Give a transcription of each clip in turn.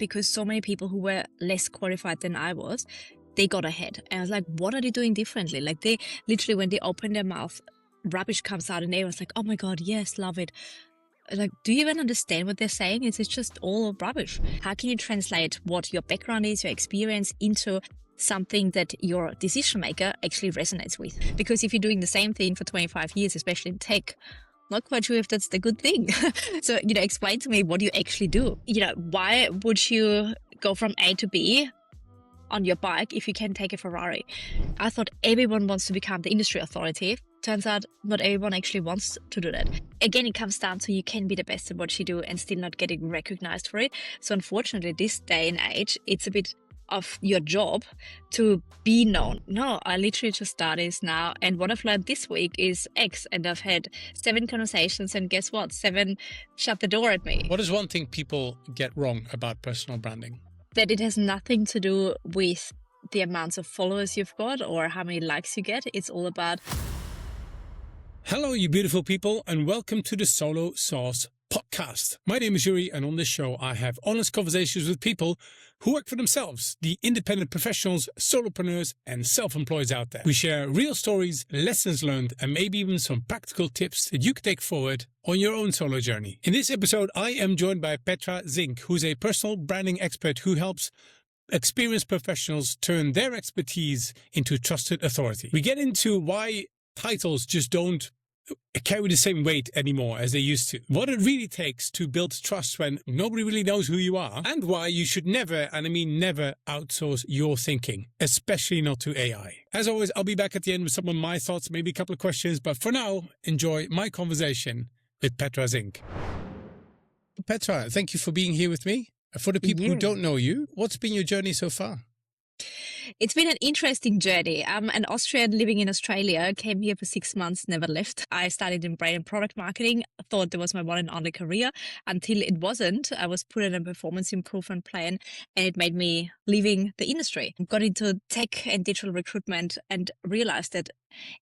because so many people who were less qualified than I was, they got ahead. And I was like, what are they doing differently? Like they literally, when they open their mouth, rubbish comes out and everyone's like, oh my God, yes, love it. Like, do you even understand what they're saying? It's just all rubbish. How can you translate what your background is, your experience into something that your decision maker actually resonates with? Because if you're doing the same thing for 25 years, especially in tech, not quite sure if that's the good thing. So, explain to me what you actually do. Why would you go from A to B on your bike if you can take a Ferrari? I thought everyone wants to become the industry authority. Turns out not everyone actually wants to do that. Again, it comes down to you can be the best at what you do and still not getting recognized for it. So unfortunately, this day and age, it's a bit of your job to be known. No, I literally just started this now. And what I've learned this week is X. And I've had 7 conversations, and guess what? 7 shut the door at me. What is one thing people get wrong about personal branding? That it has nothing to do with the amounts of followers you've got or how many likes you get. It's all about... Hello, you beautiful people, and welcome to the Solo Sauce podcast. My name is Joeri, and on this show, I have honest conversations with people who work for themselves, the independent professionals, solopreneurs, and self-employed out there. We share real stories, lessons learned, and maybe even some practical tips that you can take forward on your own solo journey. In this episode, I am joined by Petra Zink, who's a personal branding expert who helps experienced professionals turn their expertise into trusted authority. We get into why titles just don't carry the same weight anymore as they used to, what it really takes to build trust when nobody really knows who you are, and why you should never, and I mean never, outsource your thinking, especially not to AI. As always, I'll be back at the end with some of my thoughts, maybe a couple of questions, but for now, enjoy my conversation with Petra Zink. Petra, thank you for being here with me. For the people who don't know you, what's been your journey so far? It's been an interesting journey. I'm an Austrian living in Australia, came here for 6 months, never left. I started in brand and product marketing, thought that was my one and only career until it wasn't. I was put on a performance improvement plan and it made me leaving the industry. Got into tech and digital recruitment and realized that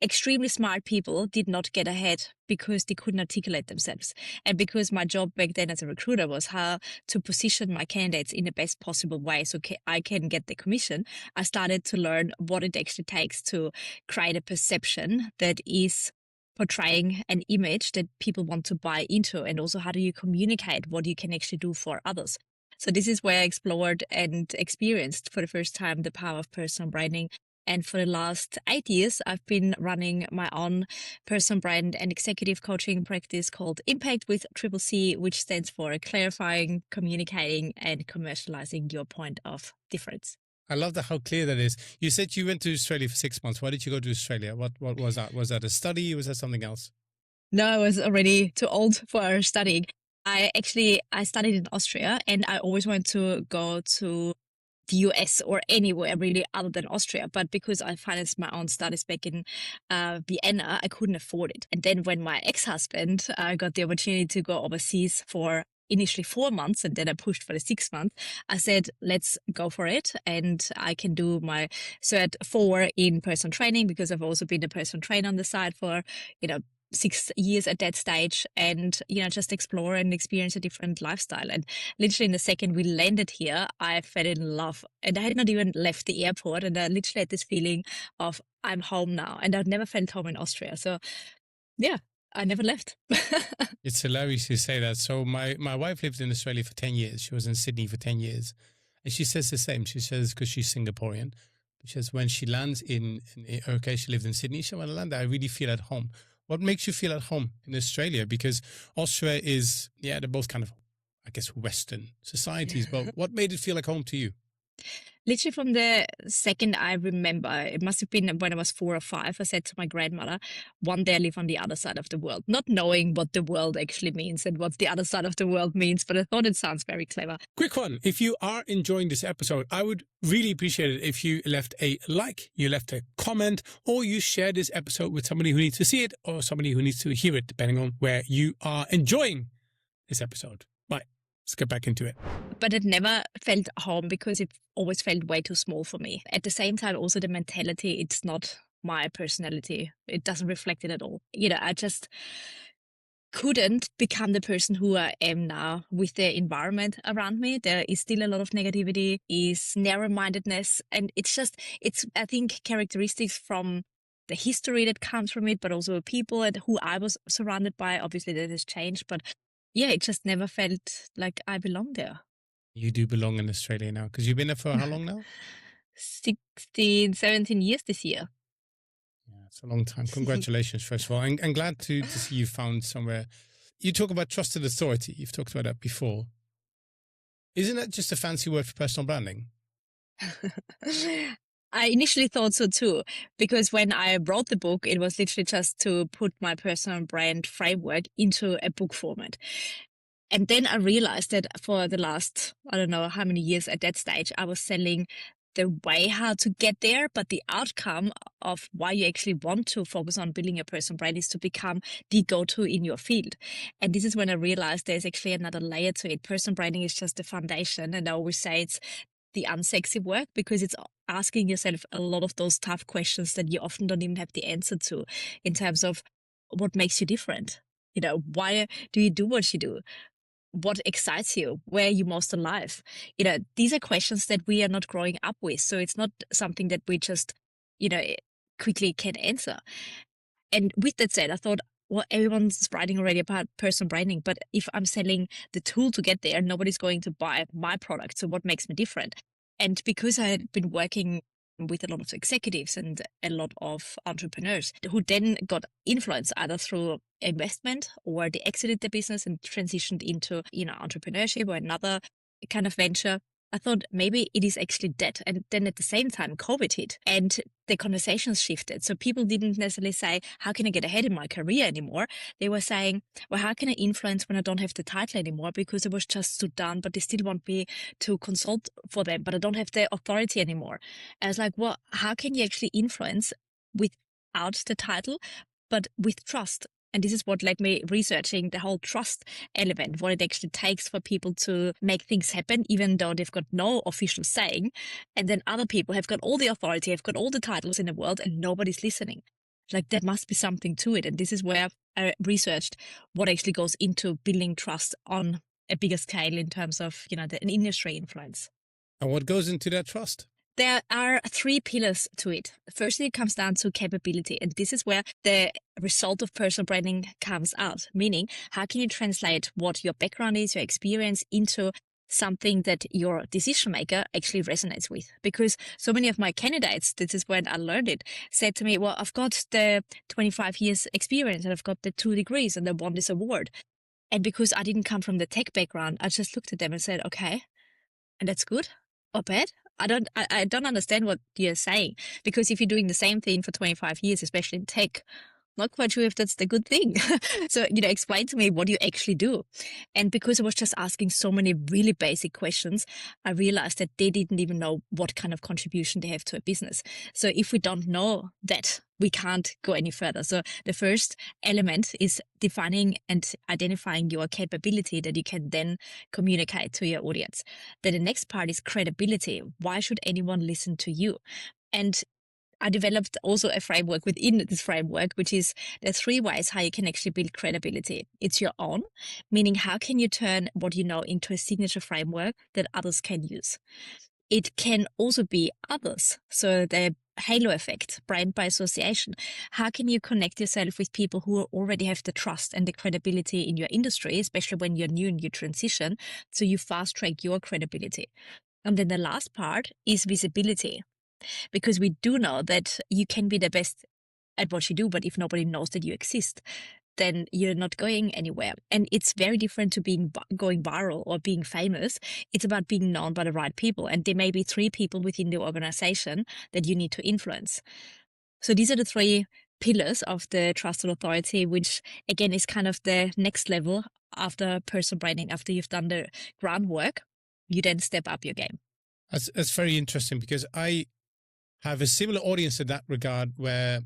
extremely smart people did not get ahead because they couldn't articulate themselves. And because my job back then as a recruiter was how to position my candidates in the best possible way so I can get the commission, I started to learn what it actually takes to create a perception that is portraying an image that people want to buy into, and also how do you communicate what you can actually do for others. So this is where I explored and experienced for the first time the power of personal branding. And for the last 8 years, I've been running my own personal brand and executive coaching practice called Impact with Triple C, which stands for clarifying, communicating, and commercializing your point of difference. I love how clear that is. You said you went to Australia for 6 months. Why did you go to Australia? What was that? Was that a study? Was that something else? No, I was already too old for studying. I studied in Austria, and I always wanted to go to the US or anywhere really other than Austria. But because I financed my own studies back in Vienna, I couldn't afford it. And then when my ex-husband got the opportunity to go overseas for initially 4 months, and then I pushed for the 6 months, I said, let's go for it. And I can do my Cert 4 in personal training because I've also been a personal trainer on the side for, 6 years at that stage, and just explore and experience a different lifestyle. And literally in the second we landed here, I fell in love, and I had not even left the airport, and I literally had this feeling of I'm home now, and I've never felt home in Austria. So yeah, I never left. It's hilarious you say that. So my wife lived in Australia for 10 years. She was in Sydney for 10 years. And she says the same. She says, because she's Singaporean, she says when she lands in her case, she lived in Sydney. She said, when I land there, I really feel at home. What makes you feel at home in Australia? Because Austria is, they're both kind of, I guess, Western societies. But what made it feel like home to you? Literally from the second I remember, it must have been when I was 4 or 5, I said to my grandmother, one day I live on the other side of the world, not knowing what the world actually means and what the other side of the world means, but I thought it sounds very clever. Quick one. If you are enjoying this episode, I would really appreciate it if you left a like, you left a comment, or you share this episode with somebody who needs to see it or somebody who needs to hear it, depending on where you are enjoying this episode. Right. Let's get back into it. But it never felt home because it always felt way too small for me. At the same time, also the mentality, it's not my personality. It doesn't reflect it at all. couldn't become the person who I am now with the environment around me. There is still a lot of negativity, is narrow-mindedness, and it's I think characteristics from the history that comes from it, but also people and who I was surrounded by. Obviously, that has changed, but yeah, it just never felt like I belonged there. You do belong in Australia now because you've been there for how long now? 16, 17 years this year. Yeah, it's a long time. Congratulations, first of all. And glad to see you found somewhere. You talk about trusted authority. You've talked about that before. Isn't that just a fancy word for personal branding? I initially thought so too, because when I wrote the book, it was literally just to put my personal brand framework into a book format. And then I realized that for the last, I don't know how many years at that stage, I was selling the way how to get there, but the outcome of why you actually want to focus on building your personal brand is to become the go-to in your field. And this is when I realized there's actually another layer to it. Personal branding is just the foundation. And I always say it's the unsexy work because it's asking yourself a lot of those tough questions that you often don't even have the answer to in terms of what makes you different. Why do you do what you do? What excites you? Where are you most alive? These are questions that we are not growing up with. So it's not something that we just, you know, quickly can answer. And with that said, I thought, well, everyone's writing already about personal branding, but if I'm selling the tool to get there, nobody's going to buy my product. So what makes me different? And because I had been working with a lot of executives and a lot of entrepreneurs who then got influence either through investment or they exited the business and transitioned into, entrepreneurship or another kind of venture. I thought maybe it is actually that. And then at the same time, COVID hit and the conversations shifted. So people didn't necessarily say, how can I get ahead in my career anymore? They were saying, well, how can I influence when I don't have the title anymore? Because it was just stood down, but they still want me to consult for them, but I don't have the authority anymore. I was like, well, how can you actually influence without the title, but with trust? And this is what led me researching the whole trust element, what it actually takes for people to make things happen, even though they've got no official saying. And then other people have got all the authority, have got all the titles in the world, and nobody's listening. Like there must be something to it. And this is where I researched what actually goes into building trust on a bigger scale in terms of, the industry influence. And what goes into that trust? There are three pillars to it. Firstly, it comes down to capability. And this is where the result of personal branding comes out, meaning how can you translate what your background is, your experience into something that your decision maker actually resonates with? Because so many of my candidates, this is when I learned it, said to me, well, I've got the 25 years experience and I've got the 2 degrees and I won this award. And because I didn't come from the tech background, I just looked at them and said, okay, and that's good or bad? I don't understand what you're saying, because if you're doing the same thing for 25 years, especially in tech, not quite sure if that's the good thing. So, explain to me what you actually do. And because I was just asking so many really basic questions, I realized that they didn't even know what kind of contribution they have to a business. So if we don't know that, we can't go any further. So the first element is defining and identifying your capability that you can then communicate to your audience. Then the next part is credibility. Why should anyone listen to you? And I developed also a framework within this framework, which is the 3 ways how you can actually build credibility. It's your own, meaning how can you turn what you know into a signature framework that others can use? It can also be others. So the halo effect, brand by association. How can you connect yourself with people who already have the trust and the credibility in your industry, especially when you're new and you transition, so you fast track your credibility? And then the last part is visibility, because we do know that you can be the best at what you do, but if nobody knows that you exist, then you're not going anywhere. And it's very different to going viral or being famous. It's about being known by the right people. And there may be 3 people within the organization that you need to influence. So these are the 3 pillars of the trusted authority, which again is kind of the next level after personal branding. After you've done the groundwork, you then step up your game. That's very interesting, because I have a similar audience in that regard, where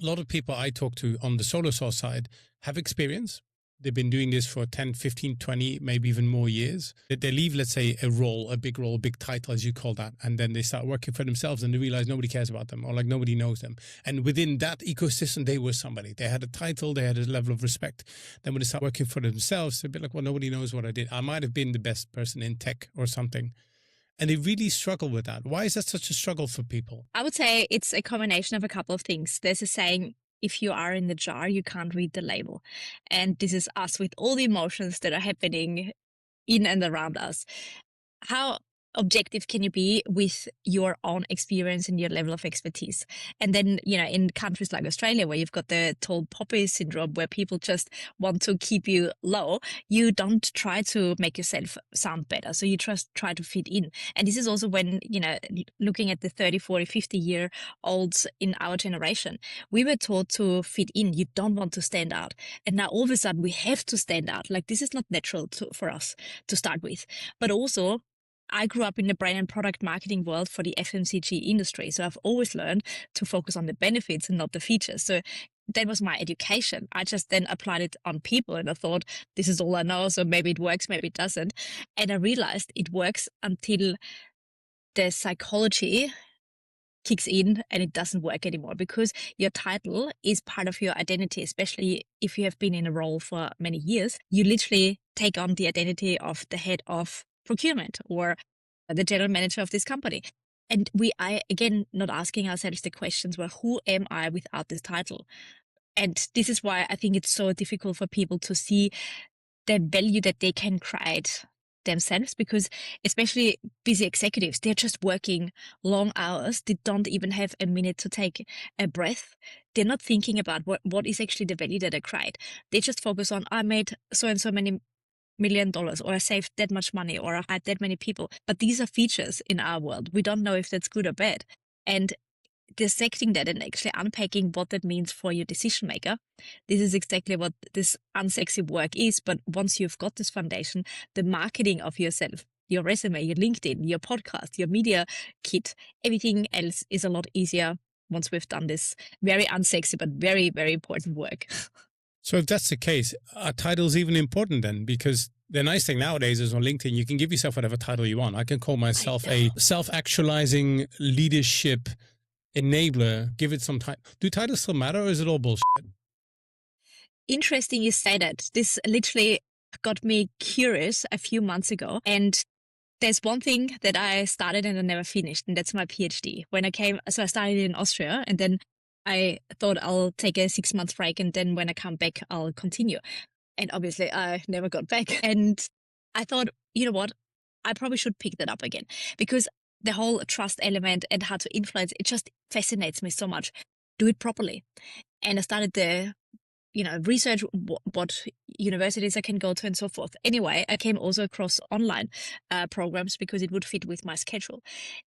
a lot of people I talk to on the solo source side have experience. they've been doing this for 10, 15, 20, maybe even more years. They leave, let's say, a role, a big title, as you call that, and then they start working for themselves and they realize nobody cares about them, or like nobody knows them. And within that ecosystem, they were somebody. They had a title, they had a level of respect. Then when they start working for themselves, they're a bit like, well, nobody knows what I did. I might have been the best person in tech or something. And they really struggle with that. Why is that such a struggle for people? I would say it's a combination of a couple of things. There's a saying, if you are in the jar, you can't read the label. And this is us with all the emotions that are happening in and around us. How objective can you be with your own experience and your level of expertise? And then, in countries like Australia, where you've got the tall poppy syndrome, where people just want to keep you low, you don't try to make yourself sound better. So you just try to fit in. And this is also when, looking at the 30, 40, 50-year olds in our generation, we were taught to fit in. You don't want to stand out. And now all of a sudden we have to stand out. Like, this is not natural for us to start with. But also, I grew up in the brand and product marketing world for the FMCG industry. So I've always learned to focus on the benefits and not the features. So that was my education. I just then applied it on people and I thought, this is all I know. So maybe it works, maybe it doesn't. And I realized it works until the psychology kicks in and it doesn't work anymore, because your title is part of your identity, especially if you have been in a role for many years. You literally take on the identity of the head of procurement or the general manager of this company. And we are, again, not asking ourselves the questions, well, who am I without this title? And this is why I think it's so difficult for people to see the value that they can create themselves, because especially busy executives, they're just working long hours. They don't even have a minute to take a breath. They're not thinking about what is actually the value that I create. They just focus on, I made so and so many $1 million, or I saved that much money, or I had that many people. But these are features in our world. We don't know if that's good or bad. And dissecting that and actually unpacking what that means for your decision maker, this is exactly what this unsexy work is. But once you've got this foundation, the marketing of yourself, your resume, your LinkedIn, your podcast, your media kit, everything else is a lot easier once we've done this very unsexy but very, very important work. So if that's the case, are titles even important then? Because the nice thing nowadays is on LinkedIn, you can give yourself whatever title you want. I can call myself a self-actualizing leadership enabler. Give it some time. Do titles still matter, or is it all bullshit? Interesting you say that. This literally got me curious a few months ago. And there's one thing that I started and I never finished, and that's my PhD. So I started in Austria, and then I thought I'll take a 6-month break, and then when I come back, I'll continue. And obviously I never got back. And I thought, you know what? I probably should pick that up again, because the whole trust element and how to influence, it just fascinates me so much. Do it properly. And I started the research what universities I can go to and so forth. Anyway, I came also across online programs because it would fit with my schedule.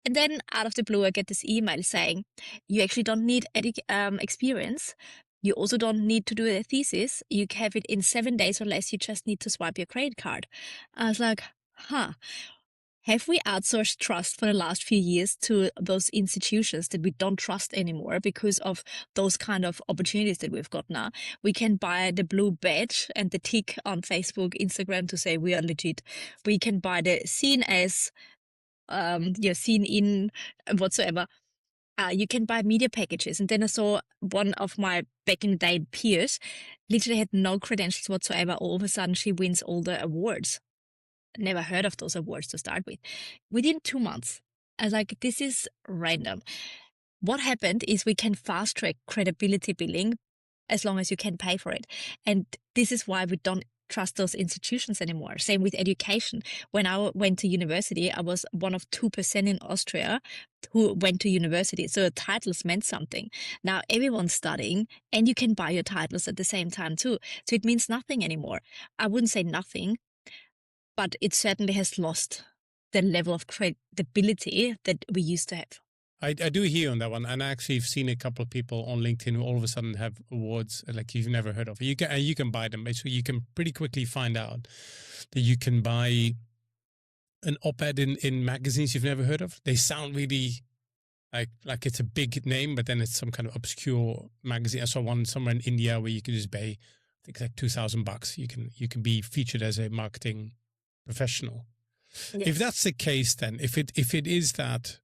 And then out of the blue, I get this email saying, you actually don't need experience. You also don't need to do a thesis. You have it in 7 days or less. You just need to swipe your credit card. I was like, have we outsourced trust for the last few years to those institutions that we don't trust anymore because of those kind of opportunities that we've got now? We can buy the blue badge and the tick on Facebook, Instagram to say we are legit. We can buy the seen as, seen in whatsoever. You can buy media packages. And then I saw one of my back in the day peers literally had no credentials whatsoever. All of a sudden she wins all the awards. Never heard of those awards to start with. Within 2 months, I was like, this is random. What happened is we can fast track credibility billing as long as you can pay for it. And this is why we don't trust those institutions anymore. Same with education. When I went to university, I was one of 2% in Austria who went to university. So titles meant something. Now everyone's studying and you can buy your titles at the same time too. So it means nothing anymore. I wouldn't say nothing, but it certainly has lost the level of credibility that we used to have. I do hear on that one, and I actually have seen a couple of people on LinkedIn who all of a sudden have awards like you've never heard of. You can buy them. Basically, you can pretty quickly find out that you can buy an op-ed in magazines you've never heard of. They sound really like it's a big name, but then it's some kind of obscure magazine. I saw one somewhere in India where you can just pay think it's like $2,000. You can be featured as a marketing professional. Yes. If that's the case, then if it is that,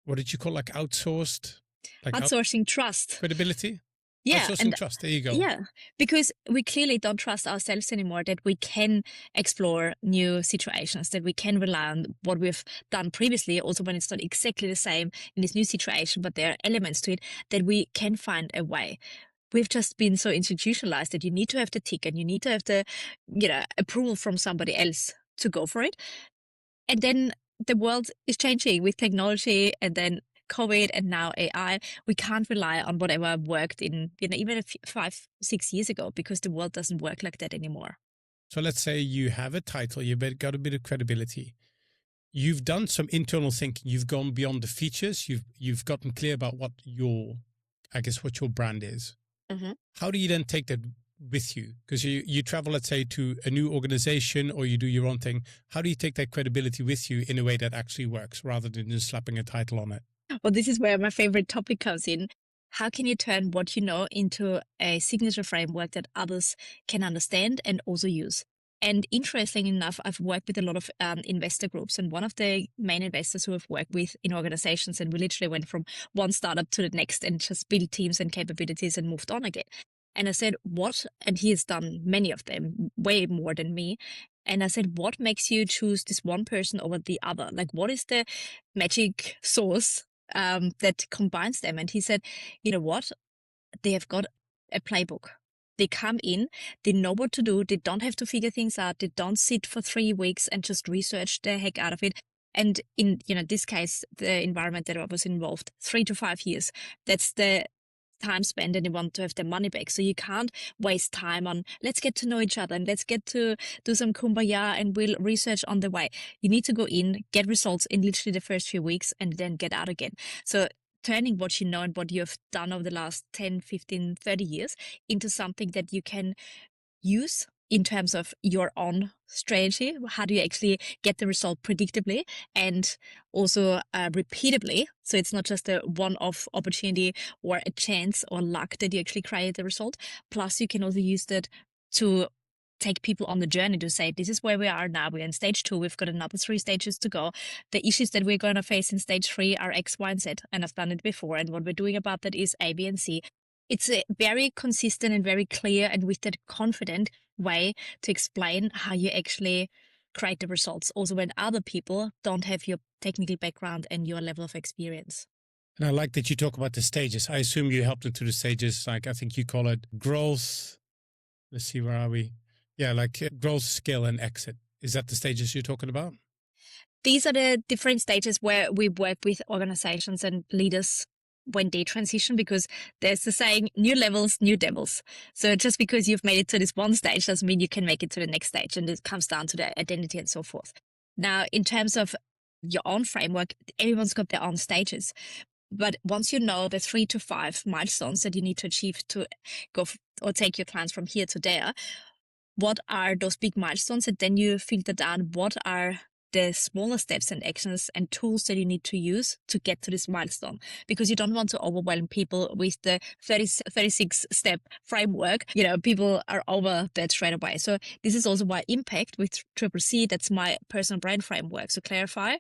what did you call, like outsourced, like Outsourcing trust. credibility? Yeah, Outsourcing and trust. There you go. yeah, because we clearly don't trust ourselves anymore, that we can explore new situations, that we can rely on what we've done previously, also when it's not exactly the same in this new situation, but there are elements to it, that we can find a way. We've just been so institutionalized that you need to have the ticket, you need to have the, approval from somebody else to go for it. And then the world is changing with technology, and then COVID, and now AI. We can't rely on whatever worked in, even 5, 6 years ago, because the world doesn't work like that anymore. So let's say you have a title, you've got a bit of credibility. You've done some internal thinking. You've gone beyond the features. You've gotten clear about what your brand is. Mm-hmm. How do you then take that with you? Because you travel, let's say, to a new organization, or you do your own thing. How do you take that credibility with you in a way that actually works, rather than just slapping a title on it? Well, this is where my favorite topic comes in. How can you turn what you know into a signature framework that others can understand and also use? And interestingly enough, I've worked with a lot of investor groups, and one of the main investors who I've worked with in organizations, and we literally went from one startup to the next and just built teams and capabilities and moved on again. And I said, what? And he has done many of them, way more than me. And I said, what makes you choose this one person over the other? Like, what is the magic sauce that combines them? And he said, you know what? They have got a playbook. They come in, they know what to do. They don't have to figure things out. They don't sit for 3 weeks and just research the heck out of it. And in this case, the environment that I was involved, 3 to 5 years. That's the time spent, and they want to have their money back. So you can't waste time on, let's get to know each other and let's get to do some kumbaya and we'll research on the way. You need to go in, get results in literally the first few weeks, and then get out again. So turning what you know and what you have done over the last 10, 15, 30 years into something that you can use in terms of your own strategy. How do you actually get the result predictably and also repeatably? So it's not just a one-off opportunity or a chance or luck that you actually create the result. Plus, you can also use that to take people on the journey to say, this is where we are now. We're in stage 2. We've got another 3 stages to go. The issues that we're going to face in stage 3 are X, Y, and Z. And I've done it before. And what we're doing about that is A, B, and C. It's a very consistent and very clear, and with that confident way to explain how you actually create the results. Also, when other people don't have your technical background and your level of experience. And I like that you talk about the stages. I assume you helped them through the stages. Like, I think you call it growth. Let's see, where are we? Yeah, like growth, scale, and exit. Is that the stages you're talking about? These are the different stages where we work with organizations and leaders when they transition, because there's the saying, new levels, new devils. So just because you've made it to this one stage doesn't mean you can make it to the next stage. And it comes down to the identity and so forth. Now, in terms of your own framework, everyone's got their own stages. But once you know the 3 to 5 milestones that you need to achieve to go or take your clients from here to there, what are those big milestones? And then you filter down what are the smaller steps and actions and tools that you need to use to get to this milestone, because you don't want to overwhelm people with the 36 step framework. People are over that straight away. So this is also why Impact with Triple C, that's my personal brand framework. So clarify,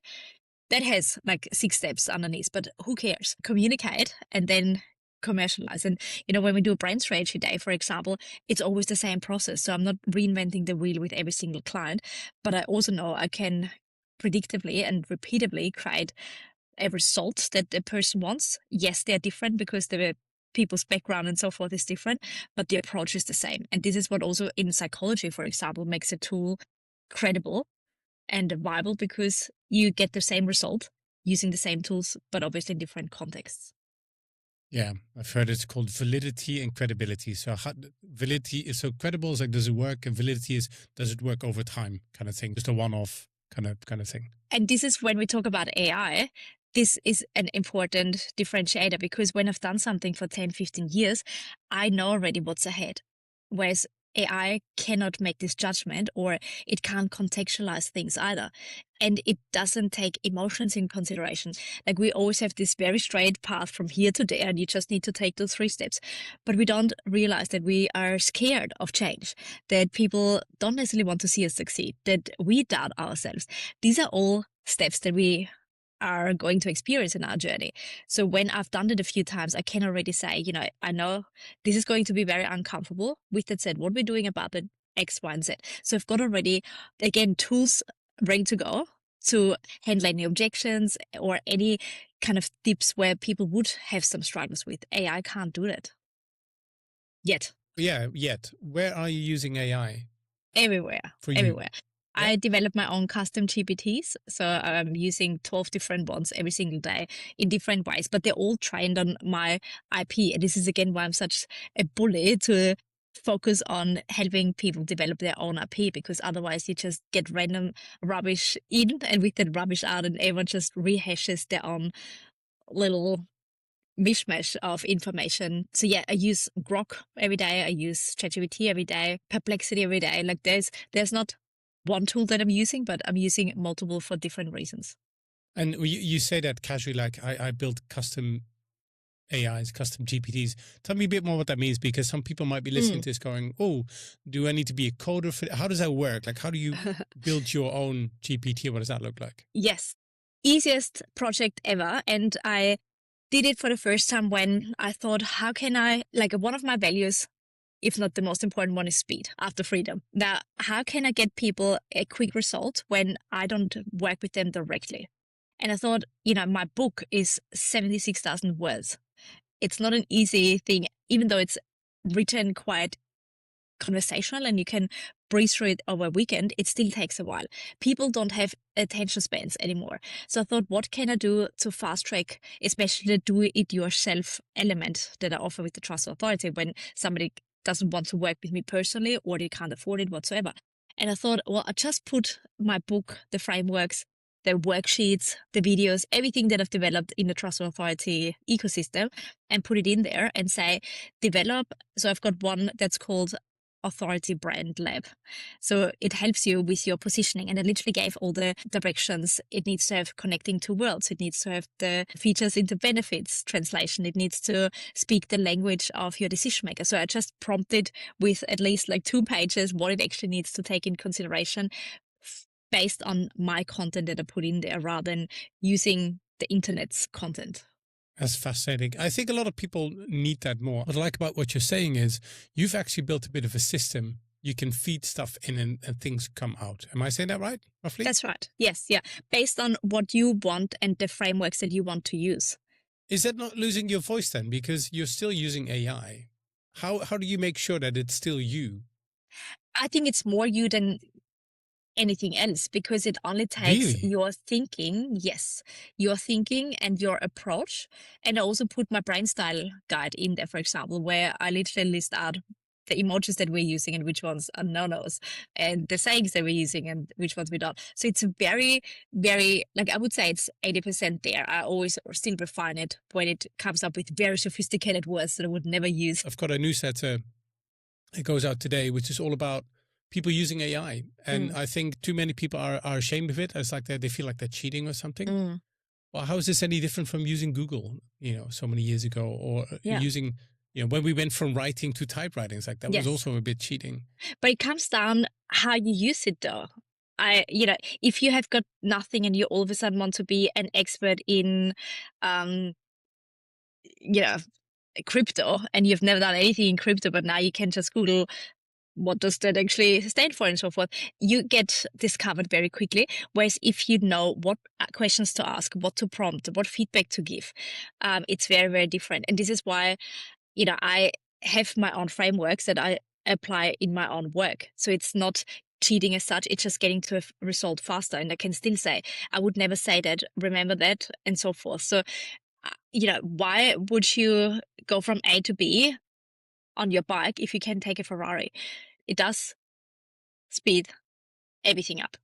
that has like 6 steps underneath, but who cares? Communicate and then commercialize. And when we do a brand strategy day, for example, it's always the same process. So I'm not reinventing the wheel with every single client, but I also know I can predictably and repeatably create a result that the person wants. Yes, they're different because the people's background and so forth is different, but the approach is the same. And this is what also in psychology, for example, makes a tool credible and viable, because you get the same result using the same tools, but obviously in different contexts. Yeah, I've heard it's called validity and credibility. So validity is so credible is like, does it work? And validity is, does it work over time, kind of thing. Just a one-off kind of thing. And this is when we talk about AI, this is an important differentiator, because when I've done something for 10, 15 years, I know already what's ahead. Whereas AI cannot make this judgment, or it can't contextualize things either. and it doesn't take emotions in consideration. Like we always have this very straight path from here to there, and you just need to take those 3 steps. But we don't realize that we are scared of change, that people don't necessarily want to see us succeed, that we doubt ourselves. These are all steps that we are going to experience in our journey. So when I've done it a few times, I can already say, I know this is going to be very uncomfortable. With that said, what we're doing about it, X, Y, and Z. So I've got already, again, tools ready to go to handle any objections or any kind of tips where people would have some struggles with. AI can't do that yet. Yeah, yet. Where are you using AI Everywhere, for you? everywhere. Yeah. I develop my own custom GPTs. So I'm using 12 different ones every single day in different ways, but they're all trained on my IP. And this is again why I'm such a bully to focus on helping people develop their own IP, because otherwise you just get random rubbish in and with that rubbish out, and everyone just rehashes their own little mishmash of information. So yeah, I use Grok every day. I use ChatGPT every day, Perplexity every day. Like there's not one tool that I'm using, but I'm using multiple for different reasons. And you say that casually, like I build custom AIs, custom GPTs. Tell me a bit more what that means, because some people might be listening Mm. to this going, oh, do I need to be a coder for How does that work? Like, how do you build your own GPT? What does that look like? Yes, easiest project ever. And I did it for the first time when I thought, how can I, like one of my values, if not the most important one, is speed after freedom. Now, how can I get people a quick result when I don't work with them directly? And I thought, my book is 76,000 words. It's not an easy thing, even though it's written quite conversational and you can breeze through it over a weekend, it still takes a while. People don't have attention spans anymore. So I thought, what can I do to fast track, especially the do it yourself element that I offer with the Trust Authority when somebody doesn't want to work with me personally or they can't afford it whatsoever. And I thought, well, I just put my book, the frameworks, the worksheets, the videos, everything that I've developed in the Trust Authority ecosystem and put it in there and say, develop. So I've got one that's called Authority Brand Lab. So it helps you with your positioning, and it literally gave all the directions. It needs to have connecting to worlds. It needs to have the features into benefits translation. It needs to speak the language of your decision maker. So I just prompted with at least like 2 pages what it actually needs to take in consideration based on my content that I put in there rather than using the internet's content. That's fascinating. I think a lot of people need that more. What I like about what you're saying is you've actually built a bit of a system. You can feed stuff in and things come out. Am I saying that right, roughly? That's right. Yes. Yeah. Based on what you want and the frameworks that you want to use. Is that not losing your voice then? Because you're still using AI. How do you make sure that it's still you? I think it's more you than anything else, because it only takes Really? your thinking, yes, your thinking and your approach. And I also put my brain style guide in there, for example, where I literally list out the emojis that we're using and which ones are no-nos, and the sayings that we're using and which ones we don't. So it's very, very, like I would say it's 80% there. I always still refine it when it comes up with very sophisticated words that I would never use. I've got a newsletter that goes out today, which is all about people using AI. And Mm, I think too many people are ashamed of it. It's like they feel like they're cheating or something. mm, Well, how is this any different from using Google, so many years ago, or yeah. using, when we went from writing to typewriting, it's like that was Yes. also a bit cheating. But it comes down how you use it though. If you have got nothing and you all of a sudden want to be an expert in, um, you know, crypto, and you've never done anything in crypto, but now you can just Google what does that actually stand for and so forth, you get discovered very quickly. Whereas if you know what questions to ask, what to prompt, what feedback to give, it's very, very different. And this is why, I have my own frameworks that I apply in my own work. So it's not cheating as such, it's just getting to a result faster. And I can still say, I would never say that, remember that, and so forth. So, why would you go from A to B on your bike if you can take a Ferrari? It does speed everything up.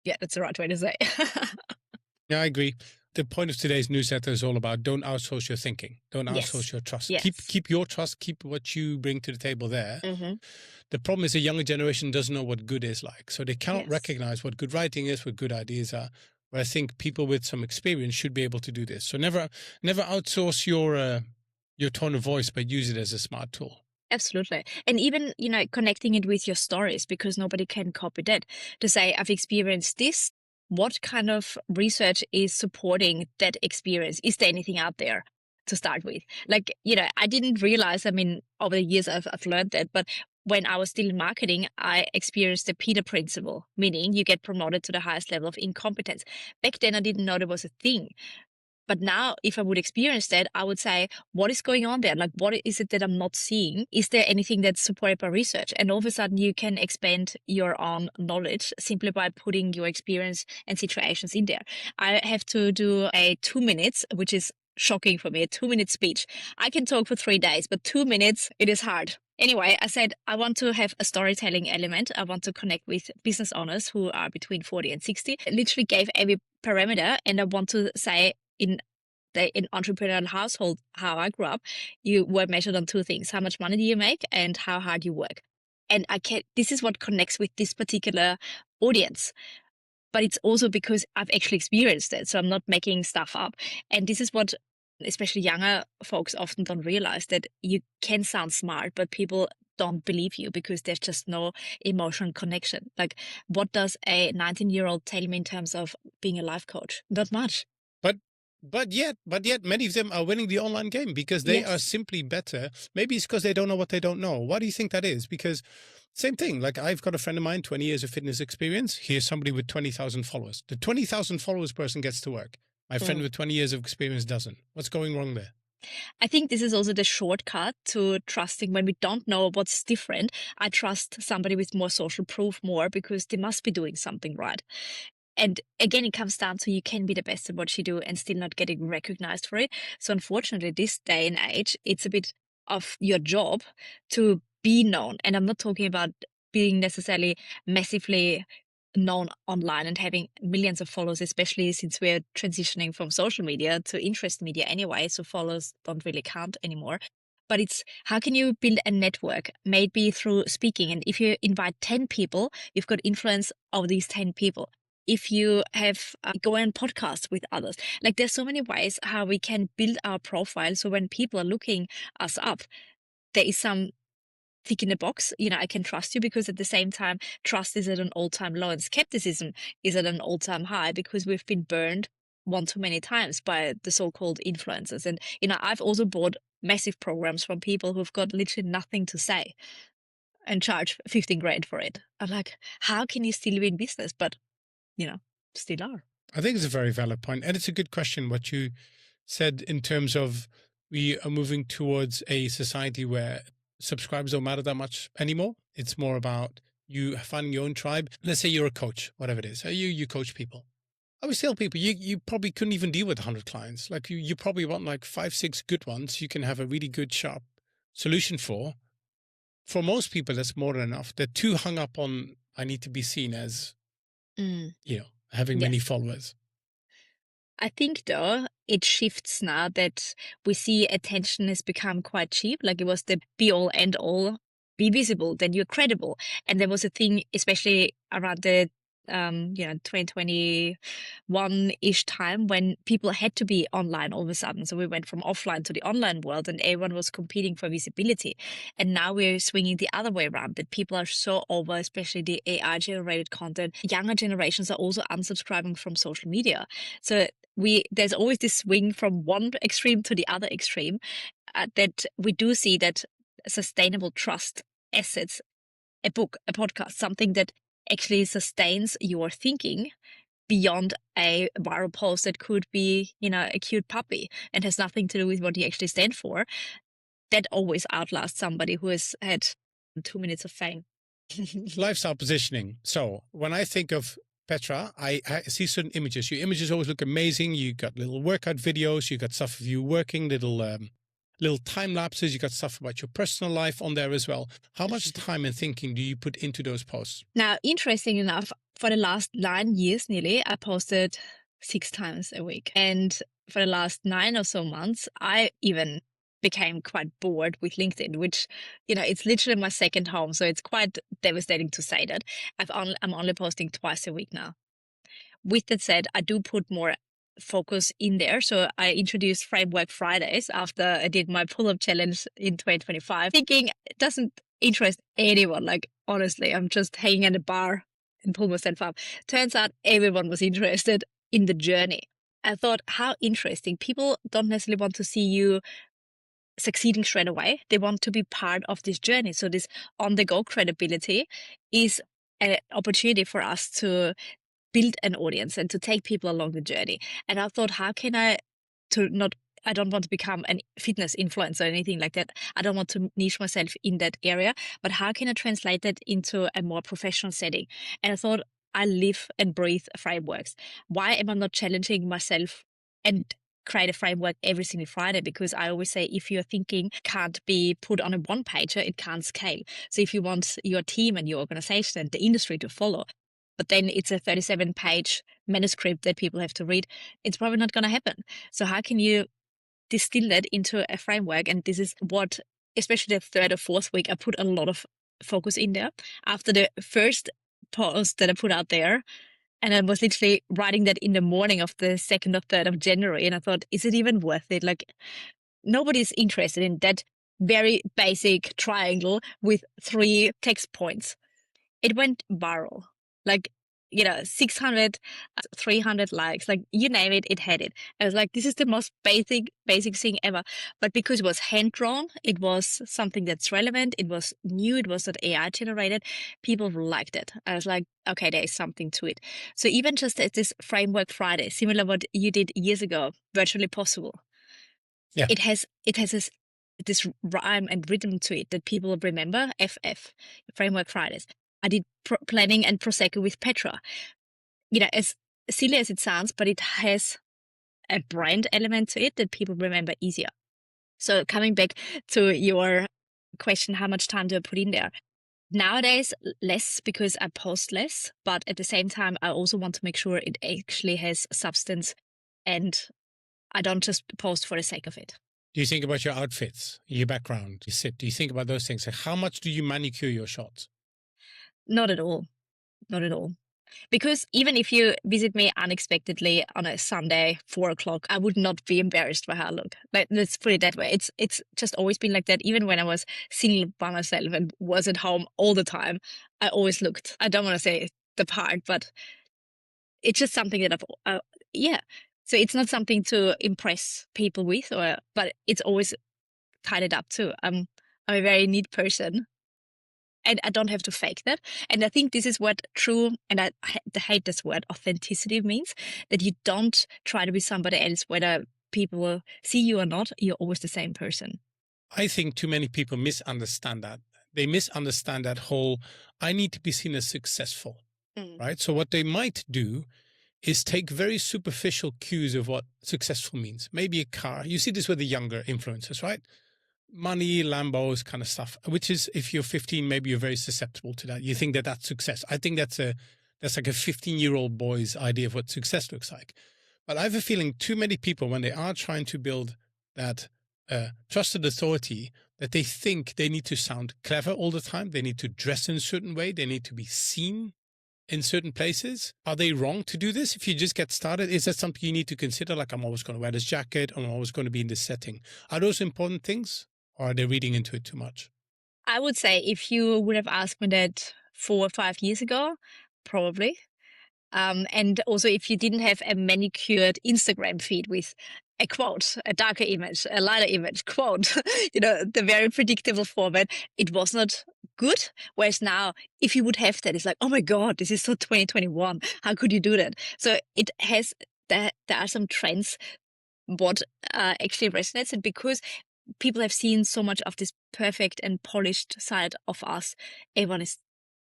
Yeah, that's the right way to say. Yeah, I agree. The point of today's newsletter is all about don't outsource your thinking. Don't Yes. outsource your trust. Yes. Keep your trust. Keep what you bring to the table there. Mm-hmm. The problem is the younger generation doesn't know what good is like. So they cannot Yes. recognize what good writing is, what good ideas are. Where I think people with some experience should be able to do this. So never outsource your tone of voice, but use it as a smart tool. Absolutely. And even, connecting it with your stories because nobody can copy that. To say, I've experienced this. What kind of research is supporting that experience? Is there anything out there to start with? Like, I didn't realize, over the years I've learned that, but when I was still in marketing, I experienced the Peter principle, meaning you get promoted to the highest level of incompetence. Back then, I didn't know there was a thing. But now, if I would experience that, I would say, what is going on there? Like, what is it that I'm not seeing? Is there anything that's supported by research? And all of a sudden, you can expand your own knowledge simply by putting your experience and situations in there. I have to do a 2 minutes, which is shocking for me, a 2 minute speech. I can talk for 3 days, but 2 minutes, it is hard. Anyway, I said, I want to have a storytelling element. I want to connect with business owners who are between 40 and 60. I literally gave every parameter, and I want to say, in entrepreneurial household, how I grew up, you were measured on two things: how much money do you make and how hard you work. And this is what connects with this particular audience. But it's also because I've actually experienced it. So I'm not making stuff up. And this is what especially younger folks often don't realize, that you can sound smart, but people don't believe you because there's just no emotional connection. Like, what does a 19-year-old tell me in terms of being a life coach? Not much. But yet, many of them are winning the online game because they are simply better. Maybe it's because they don't know what they don't know. Why do you think that is? Because same thing, like I've got a friend of mine, 20 years of fitness experience. Here's somebody with 20,000 followers. The 20,000 followers person gets to work. My friend with 20 years of experience doesn't. What's going wrong there? I think this is also the shortcut to trusting when we don't know what's different. I trust somebody with more social proof more because they must be doing something right. And again, it comes down to, you can be the best at what you do and still not getting recognized for it. So unfortunately, this day and age, it's a bit of your job to be known. And I'm not talking about being necessarily massively known online and having millions of followers, especially since we're transitioning from social media to interest media anyway. So followers don't really count anymore. But it's, how can you build a network, maybe through speaking? And if you invite 10 people, you've got influence over these 10 people. If you have go on podcasts with others, like there's so many ways how we can build our profile. So when people are looking us up, there is some tick in the box. I can trust you, because at the same time, trust is at an all-time low and skepticism is at an all-time high because we've been burned one too many times by the so-called influencers. And, I've also bought massive programs from people who've got literally nothing to say and charge 15 grand for it. I'm like, how can you still be in business? But still are. I think it's a very valid point. And it's a good question what you said in terms of we are moving towards a society where subscribers don't matter that much anymore. It's more about you finding your own tribe. Let's say you're a coach, whatever it is. You coach people. I always tell people you probably couldn't even deal with 100 clients. Like you probably want like 5, 6 good ones you can have a really good, sharp solution for. For most people, that's more than enough. They're too hung up on, I need to be seen as, having many followers. I think, though, it shifts now that we see attention has become quite cheap. Like, it was the be all end all, be visible, then you're credible. And there was a thing, especially around the 2021-ish time, when people had to be online all of a sudden. So we went from offline to the online world, and everyone was competing for visibility. And now we're swinging the other way around, that people are so over, especially the AI generated content. Younger generations are also unsubscribing from social media. So there's always this swing from one extreme to the other extreme, that we do see that sustainable trust assets, a book, a podcast, something that actually sustains your thinking beyond a viral post that could be, a cute puppy and has nothing to do with what you actually stand for, that always outlasts somebody who has had 2 minutes of fame. Lifestyle positioning. So when I think of Petra, I see certain images. Your images always look amazing. You got little workout videos. You got stuff of you working, little time lapses. You got stuff about your personal life on there as well. How much time and thinking do you put into those posts? Now, interesting enough, for the last 9 years nearly, I posted 6 times a week. And for the last 9 or so months, I even became quite bored with LinkedIn, which, it's literally my second home. So it's quite devastating to say that. I'm only posting twice a week now. With that said, I do put more focus in there. So I introduced Framework Fridays after I did my pull-up challenge in 2025, thinking it doesn't interest anyone. Like, honestly, I'm just hanging at a bar and pull myself up. Turns out everyone was interested in the journey. I thought, how interesting. People don't necessarily want to see you succeeding straight away. They want to be part of this journey. So this on-the-go credibility is an opportunity for us to build an audience and to take people along the journey. And I thought, how can I don't want to become a fitness influencer or anything like that. I don't want to niche myself in that area, but how can I translate that into a more professional setting? And I thought, I live and breathe frameworks. Why am I not challenging myself and create a framework every single Friday? Because I always say, if your thinking can't be put on a one pager, it can't scale. So if you want your team and your organization and the industry to follow, but then it's a 37-page manuscript that people have to read, it's probably not going to happen. So how can you distill that into a framework? And this is what, especially the third or fourth week, I put a lot of focus in there. After the first post that I put out there, and I was literally writing that in the morning of the 2nd or 3rd of January, and I thought, is it even worth it? Like, nobody's interested in that very basic triangle with 3 text points. It went viral. Like, 600, 300 likes, like you name it, it had it. I was like, this is the most basic thing ever. But because it was hand drawn, it was something that's relevant. It was new. It was not AI generated. People liked it. I was like, okay, there is something to it. So even just at this Framework Friday, similar what you did years ago, Virtually Possible. Yeah. It has this rhyme and rhythm to it that people remember. FF, Framework Fridays. I did planning and Prosecco with Petra. As silly as it sounds, but it has a brand element to it that people remember easier. So coming back to your question, how much time do I put in there? Nowadays, less because I post less, but at the same time, I also want to make sure it actually has substance and I don't just post for the sake of it. Do you think about your outfits, your background, you sit? Do you think about those things? Like, how much do you manicure your shots? Not at all. Not at all. Because even if you visit me unexpectedly on a Sunday, 4 o'clock, I would not be embarrassed by how I look. Let's put it that way. It's just always been like that. Even when I was single by myself and was at home all the time, I always looked. I don't want to say the part, but it's just something that yeah. So it's not something to impress people with, but it's always tied up too. I'm a very neat person. And I don't have to fake that. And I think this is what true, and I hate this word, authenticity means, that you don't try to be somebody else, whether people will see you or not, you're always the same person. I think too many people misunderstand that. They misunderstand that whole, I need to be seen as successful, right? So what they might do is take very superficial cues of what successful means. Maybe a car. You see this with the younger influencers, right? Money, Lambos, kind of stuff, which is, if you're 15, maybe you're very susceptible to that. You think that that's success. I think that's like a 15-year-old boy's idea of what success looks like. But I have a feeling too many people, when they are trying to build that trusted authority, that they think they need to sound clever all the time. They need to dress in a certain way. They need to be seen in certain places. Are they wrong to do this? If you just get started, is that something you need to consider? Like, I'm always going to wear this jacket, I'm always going to be in this setting. Are those important things? Or are they reading into it too much? I would say if you would have asked me that 4 or 5 years ago, probably. And also if you didn't have a manicured Instagram feed with a quote, a darker image, a lighter image, quote, the very predictable format, it was not good. Whereas now, if you would have that, it's like, oh my God, this is so 2021. How could you do that? So there are some trends what actually resonates. And because people have seen so much of this perfect and polished side of us, everyone is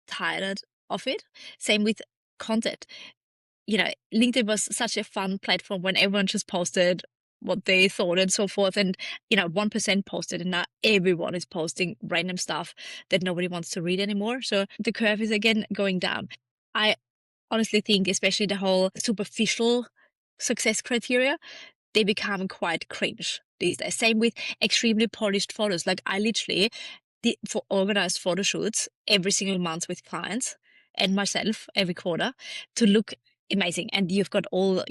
tired of it. Same with content. LinkedIn was such a fun platform when everyone just posted what they thought and so forth. And, 1% posted, and now everyone is posting random stuff that nobody wants to read anymore. So the curve is again going down. I honestly think, especially the whole superficial success criteria, they become quite cringe these days. Same with extremely polished photos. Like I literally did for organized photo shoots every single month with clients and myself every quarter to look amazing. And you've got all,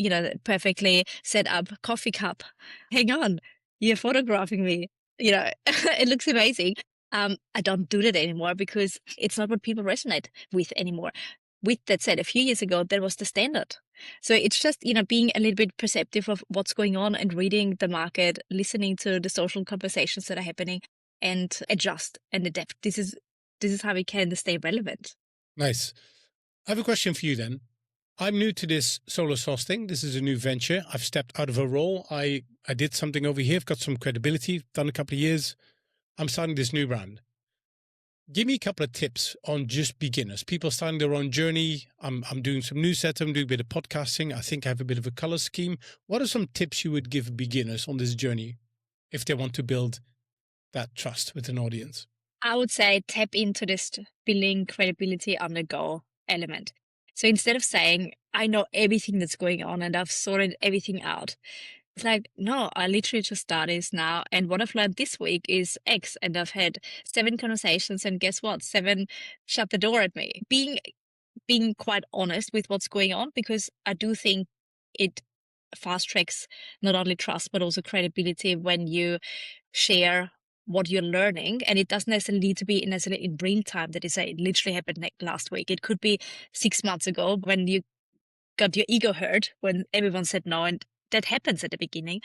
perfectly set up coffee cup. Hang on, you're photographing me. It looks amazing. I don't do that anymore because it's not what people resonate with anymore. With that said, a few years ago, that was the standard. So it's just, being a little bit perceptive of what's going on and reading the market, listening to the social conversations that are happening and adjust and adapt. This is how we can stay relevant. Nice. I have a question for you then. I'm new to this solo source thing. This is a new venture. I've stepped out of a role. I did something over here. I've got some credibility, done a couple of years. I'm starting this new brand. Give me a couple of tips on just beginners, people starting their own journey. I'm doing some newsletter, I'm doing a bit of podcasting. I think I have a bit of a color scheme. What are some tips you would give beginners on this journey if they want to build that trust with an audience? I would say tap into this building credibility on the go element. So instead of saying, I know everything that's going on and I've sorted everything out, it's like, no, I literally just started this now. And what I've learned this week is X. And I've had 7 conversations. And guess what? 7 shut the door at me. Being quite honest with what's going on, because I do think it fast tracks not only trust, but also credibility when you share what you're learning. And it doesn't necessarily need to be necessarily in real time that is it literally happened last week. It could be 6 months ago when you got your ego hurt, when everyone said no. And that happens at the beginning.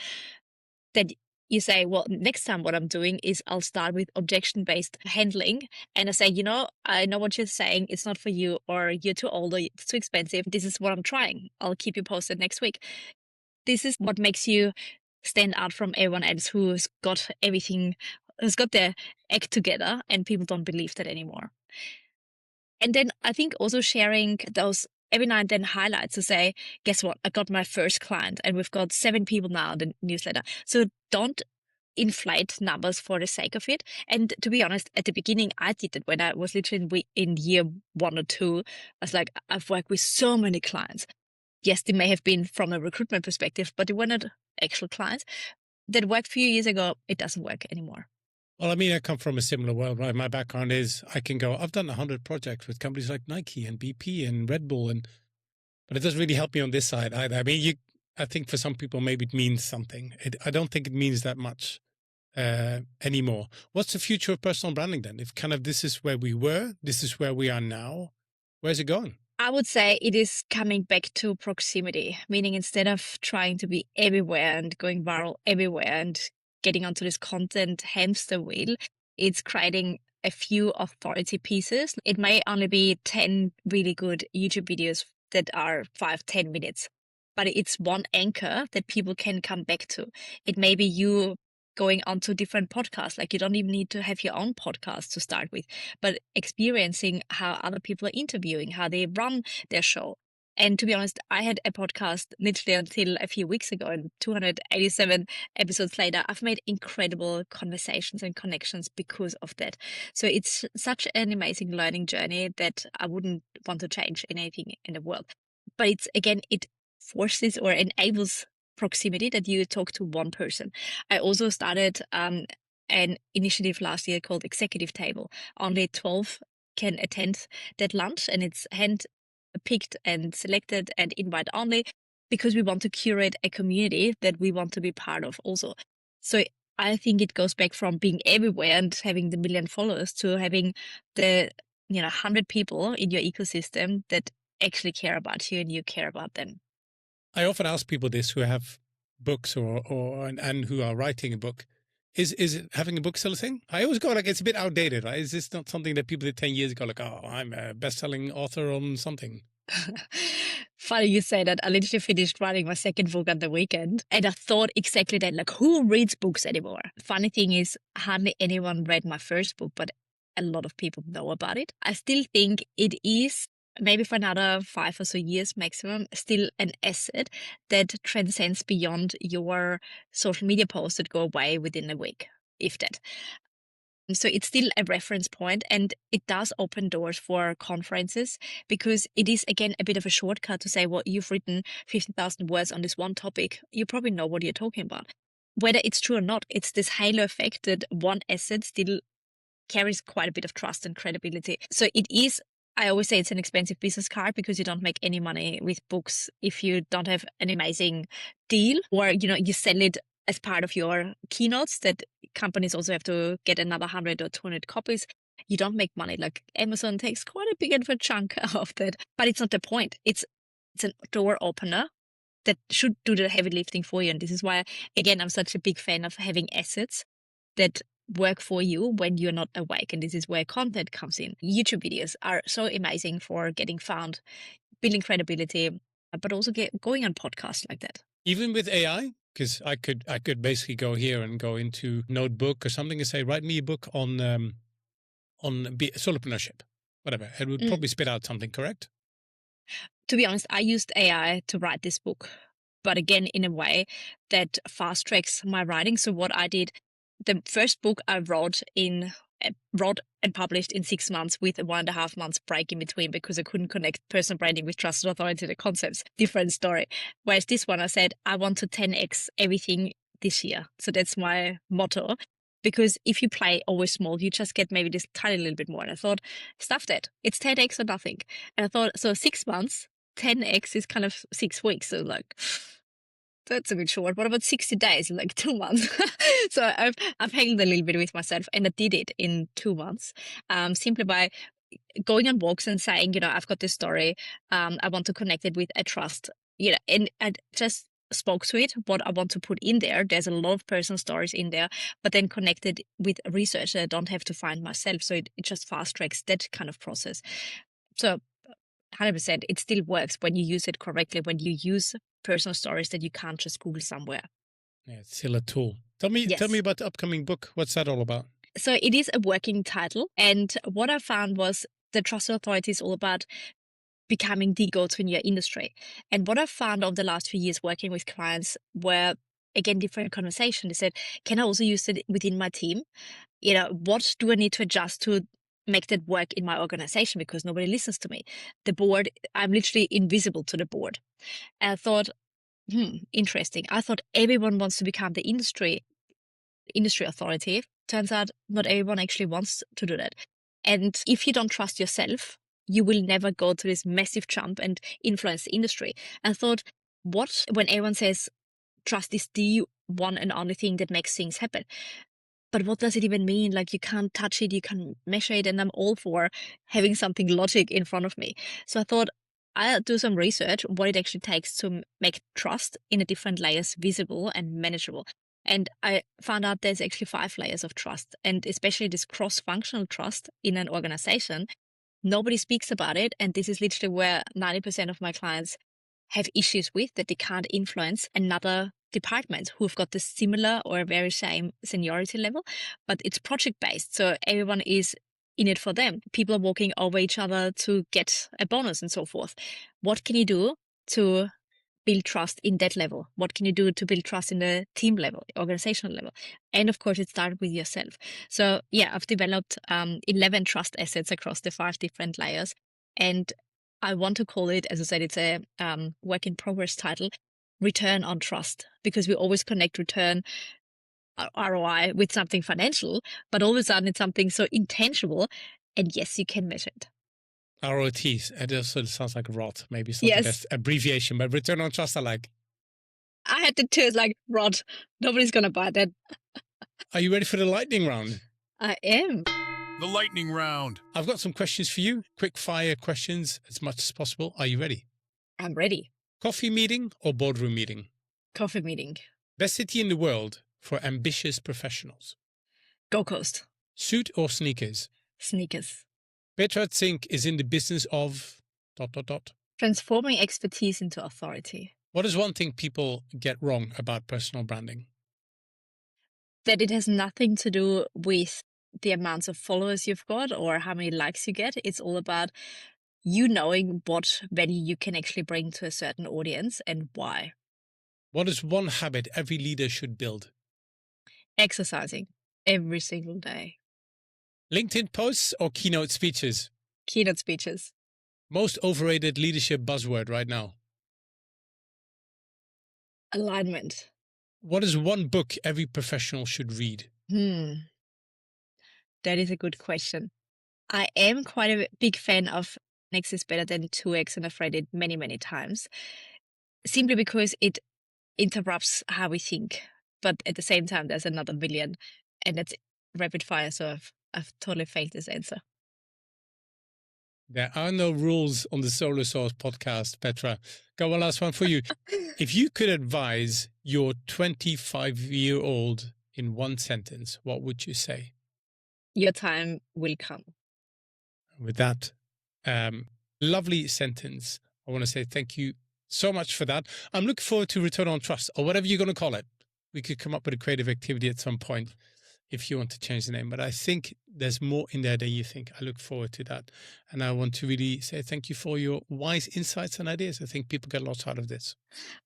That you say, well, next time what I'm doing is I'll start with objection-based handling. And I say, I know what you're saying. It's not for you, or you're too old, or it's too expensive. This is what I'm trying. I'll keep you posted next week. This is what makes you stand out from everyone else who's got everything, who's got their act together, and people don't believe that anymore. And then I think also sharing those every now and then highlights to say, guess what? I got my first client and we've got 7 people now in the newsletter. So don't inflate numbers for the sake of it. And to be honest, at the beginning, I did it when I was literally in year 1 or 2. I was like, I've worked with so many clients. Yes, they may have been from a recruitment perspective, but they were not actual clients. That worked a few years ago. It doesn't work anymore. Well, I mean, I come from a similar world, right? My background is I've done 100 projects with companies like Nike and BP and Red Bull, but it doesn't really help me on this side either. I mean, I think for some people, maybe it means something. I don't think it means that much anymore. What's the future of personal branding then? If kind of this is where we were, this is where we are now, where's it going? I would say it is coming back to proximity, meaning instead of trying to be everywhere and going viral everywhere and getting onto this content hamster wheel, it's creating a few authority pieces. It may only be 10 really good YouTube videos that are 5-10 minutes, but it's one anchor that people can come back to. It may be you going onto different podcasts. Like you don't even need to have your own podcast to start with, but experiencing how other people are interviewing, how they run their show. And to be honest, I had a podcast literally until a few weeks ago, and 287 episodes later, I've made incredible conversations and connections because of that. So it's such an amazing learning journey that I wouldn't want to change anything in the world. But it forces or enables proximity, that you talk to one person. I also started an initiative last year called Executive Table. Only 12 can attend that lunch, and it's hand picked and selected and invite only, because we want to curate a community that we want to be part of also. So I think it goes back from being everywhere and having the million followers to having the 100 people in your ecosystem that actually care about you and you care about them. I often ask people this who have books and who are writing a book. Is having a book still a thing? I always go like it's a bit outdated, right? Is this not something that people did 10 years ago? Like, oh, I'm a best-selling author on something. Funny you say that. I literally finished writing my second book on the weekend, and I thought exactly that, like, who reads books anymore? Funny thing is, hardly anyone read my first book, but a lot of people know about it. I still think it is, maybe for another 5 or so years maximum, still an asset that transcends beyond your social media posts that go away within a week, if that. So it's still a reference point, and it does open doors for conferences because it is, again, a bit of a shortcut to say, well, you've written 50,000 words on this one topic. You probably know what you're talking about. Whether it's true or not, it's this halo effect that one asset still carries quite a bit of trust and credibility. So it is, I always say it's an expensive business card because you don't make any money with books if you don't have an amazing deal, or, you sell it as part of your keynotes that companies also have to get another 100 or 200 copies. You don't make money. Like Amazon takes quite a big of a chunk of that, but it's not the point. It's a door opener that should do the heavy lifting for you. And this is why, again, I'm such a big fan of having assets that work for you when you're not awake. And this is where content comes in. YouTube videos are so amazing for getting found, building credibility, but also going on podcasts like that. Even with AI? Because I could basically go here and go into Notebook or something and say, write me a book on solopreneurship, whatever. It would probably spit out something, correct? To be honest, I used AI to write this book, but again, in a way that fast tracks my writing. So what I did, the first book I wrote and published in 6 months with a 1.5 months break in between because I couldn't connect personal branding with trusted authority, the concepts. Different story. Whereas this one, I said, I want to 10x everything this year. So that's my motto. Because if you play always small, you just get maybe this tiny little bit more. And I thought, stuff that. It's 10x or nothing. And I thought, so 6 months, 10x is kind of 6 weeks. So like, that's a bit short. What about 60 days? Like 2 months. So I've hanged a little bit with myself, and I did it in 2 months, simply by going on walks and saying, I've got this story. I want to connect it with a trust, and I just spoke to it, what I want to put in there. There's a lot of personal stories in there, but then connected with research that I don't have to find myself. So it just fast tracks that kind of process. So 100%, it still works when you use it correctly, when you use personal stories that you can't just Google somewhere. Yeah, it's still a tool. Tell me Yes. about the upcoming book. What's that all about? So it is a working title. And what I found was the trusted authority is all about becoming the go-to in your industry. And what I found over the last few years working with clients were, again, different conversations. They said, can I also use it within my team? What do I need to adjust to make that work in my organization? Because nobody listens to me. The board, I'm literally invisible to the board. And I thought, interesting. I thought everyone wants to become the industry authority. Turns out not everyone actually wants to do that. And if you don't trust yourself, you will never go to this massive jump and influence the industry. And I thought, what when everyone says trust is the one and only thing that makes things happen? But what does it even mean? Like, you can't touch it, you can measure it, and I'm all for having something logic in front of me. So I thought I'll do some research what it actually takes to make trust in a different layers visible and manageable. And I found out there's actually 5 layers of trust, and especially this cross-functional trust in an organization. Nobody speaks about it, and this is literally where 90% of my clients have issues with, that they can't influence another department who've got the similar or very same seniority level, but it's project based. So everyone is in it for them. People are walking over each other to get a bonus and so forth. What can you do to build trust in that level? What can you do to build trust in the team level, organizational level? And of course, it started with yourself. So yeah, I've developed 11 trust assets across the 5 different layers. And I want to call it, as I said, it's a work in progress title, return on trust, because we always connect return ROI with something financial, but all of a sudden it's something so intangible. And yes, you can measure it. ROTs. It also sounds like ROT. Maybe it's not the Yes. best abbreviation, but return on trust I like. I had the two, like, Rod, nobody's going to buy that. Are you ready for the lightning round? I am. The lightning round. I've got some questions for you. Quick fire questions as much as possible. Are you ready? I'm ready. Coffee meeting or boardroom meeting? Coffee meeting. Best city in the world for ambitious professionals? Gold Coast. Suit or sneakers? Sneakers. Petra Zink is in the business of ... Transforming expertise into authority. What is one thing people get wrong about personal branding? That it has nothing to do with the amounts of followers you've got or how many likes you get. It's all about you knowing what value you can actually bring to a certain audience and why. What is one habit every leader should build? Exercising every single day. LinkedIn posts or keynote speeches? Keynote speeches. Most overrated leadership buzzword right now? Alignment. What is one book every professional should read? That is a good question. I am quite a big fan of Next is better than 2x, and I've read it many, many times, simply because it interrupts how we think. But at the same time, there's another million, and that's rapid fire. So I've totally faked this answer. There are no rules on the Solo Source podcast, Petra. Got one last one for you. If you could advise your 25-year-old in one sentence, what would you say? Your time will come. With that lovely sentence, I want to say thank you so much for that. I'm looking forward to Return on Trust, or whatever you're going to call it. We could come up with a creative activity at some point if you want to change the name. But I think there's more in there than you think. I look forward to that. And I want to really say thank you for your wise insights and ideas. I think people get lots out of this.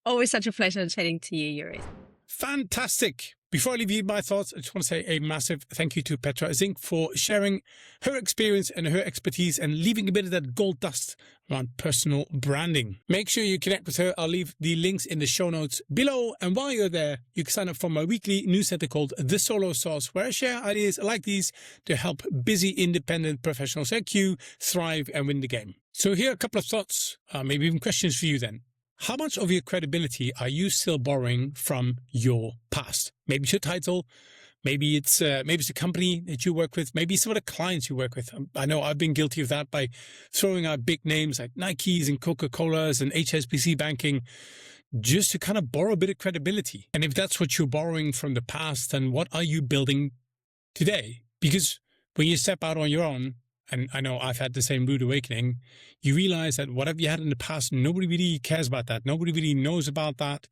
Always such a pleasure chatting to you, Joeri. Fantastic. Before I leave you my thoughts, I just want to say a massive thank you to Petra Zink for sharing her experience and her expertise and leaving a bit of that gold dust around personal branding. Make sure you connect with her. I'll leave the links in the show notes below. And while you're there, you can sign up for my weekly newsletter called The Solo Sauce, where I share ideas like these to help busy independent professionals like you thrive and win the game. So here are a couple of thoughts, maybe even questions for you then. How much of your credibility are you still borrowing from your past? Maybe it's your title. Maybe it's a company that you work with. Maybe some of the clients you work with. I know I've been guilty of that by throwing out big names like Nikes and Coca-Colas and HSBC Banking just to kind of borrow a bit of credibility. And if that's what you're borrowing from the past, then what are you building today? Because when you step out on your own, and I know I've had the same rude awakening, you realize that whatever you had in the past, nobody really cares about that. Nobody really knows about that.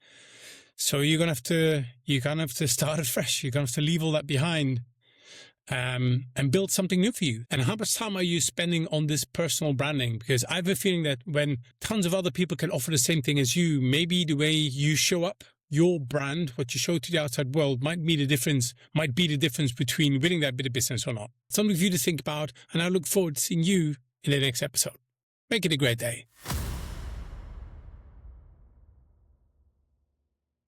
So you're gonna have to start afresh. You're gonna have to leave all that behind, and build something new for you. And how much time are you spending on this personal branding? Because I have a feeling that when tons of other people can offer the same thing as you, maybe the way you show up, your brand, what you show to the outside world might be the difference between winning that bit of business or not. Something for you to think about, and I look forward to seeing you in the next episode. Make it a great day.